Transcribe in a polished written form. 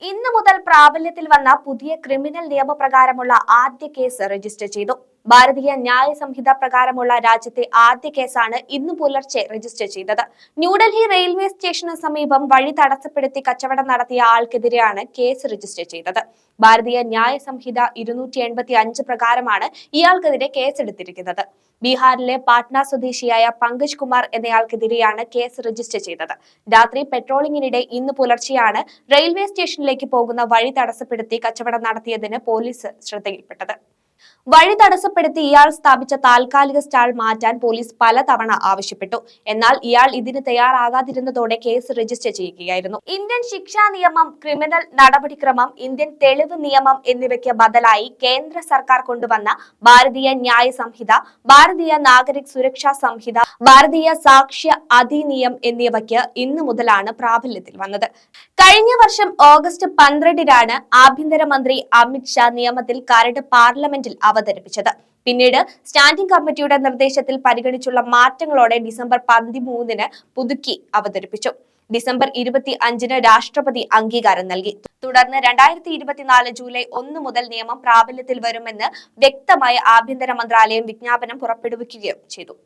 ഇന്നു മുതൽ പ്രാബല്യത്തിൽ വന്ന പുതിയ ക്രിമിനൽ നിയമപ്രകാരമുള്ള ആദ്യ കേസ് രജിസ്റ്റർ ചെയ്തു. ഭാരതീയ ന്യായ സംഹിത പ്രകാരമുള്ള രാജ്യത്തെ ആദ്യ കേസാണ് ഇന്ന് പുലർച്ചെ രജിസ്റ്റർ ചെയ്തത്. ന്യൂഡൽഹി റെയിൽവേ സ്റ്റേഷന് സമീപം വഴി തടസ്സപ്പെടുത്തി കച്ചവടം നടത്തിയ ആൾക്കെതിരെയാണ് കേസ് രജിസ്റ്റർ ചെയ്തത്. ഭാരതീയ ന്യായ സംഹിത 285 പ്രകാരമാണ് ഇയാൾക്കെതിരെ കേസെടുത്തിരിക്കുന്നത്. ബീഹാറിലെ പാട്ന സ്വദേശിയായ പങ്കജ് കുമാർ എന്നയാൾക്കെതിരെയാണ് കേസ് രജിസ്റ്റർ ചെയ്തത്. രാത്രി പെട്രോളിംഗിനിടെ ഇന്ന് പുലർച്ചെയാണ് റെയിൽവേ സ്റ്റേഷനിലേക്ക് പോകുന്ന വഴി തടസ്സപ്പെടുത്തി കച്ചവടം നടത്തിയതിന് പോലീസ് ശ്രദ്ധയിൽപ്പെട്ടത്. വഴി തടസ്സപ്പെടുത്തി ഇയാൾ സ്ഥാപിച്ച താൽക്കാലിക സ്റ്റാൾ മാറ്റാൻ പോലീസ് പലതവണ ആവശ്യപ്പെട്ടു. എന്നാൽ ഇയാൾ ഇതിന് തയ്യാറാകാതിരുന്നതോടെ കേസ് രജിസ്റ്റർ ചെയ്യുകയായിരുന്നു. ഇന്ത്യൻ ശിക്ഷാ നിയമം, ക്രിമിനൽ നടപടിക്രമം, ഇന്ത്യൻ തെളിവ് നിയമം എന്നിവയ്ക്ക് ബദലായി കേന്ദ്ര സർക്കാർ കൊണ്ടുവന്ന ഭാരതീയ ന്യായ സംഹിത, ഭാരതീയ നാഗരിക് സുരക്ഷാ സംഹിത, ഭാരതീയ സാക്ഷ്യ അധിനിയം എന്നിവയ്ക്ക് ഇന്നു മുതലാണ് പ്രാബല്യത്തിൽ വന്നത്. കഴിഞ്ഞ വർഷം ഓഗസ്റ്റ് 12-നാണ് ആഭ്യന്തരമന്ത്രി അമിത് ഷാ നിയമത്തിൽ കരട് പാർലമെന്റിൽ അവതരിപ്പിച്ചത്. പിന്നീട് സ്റ്റാൻഡിംഗ് കമ്മിറ്റിയുടെ നിർദ്ദേശത്തിൽ പരിഗണിച്ചുള്ള മാറ്റങ്ങളോടെ ഡിസംബർ 13-ന് പുതുക്കി അവതരിപ്പിച്ചു. ഡിസംബർ 25-ന് രാഷ്ട്രപതി അംഗീകാരം നൽകി. തുടർന്ന് 2024 ജൂലൈ 1 മുതൽ നിയമം പ്രാബല്യത്തിൽ വരുമെന്ന് വ്യക്തമായ ആഭ്യന്തര മന്ത്രാലയം വിജ്ഞാപനം പുറപ്പെടുവിക്കുകയും ചെയ്തു.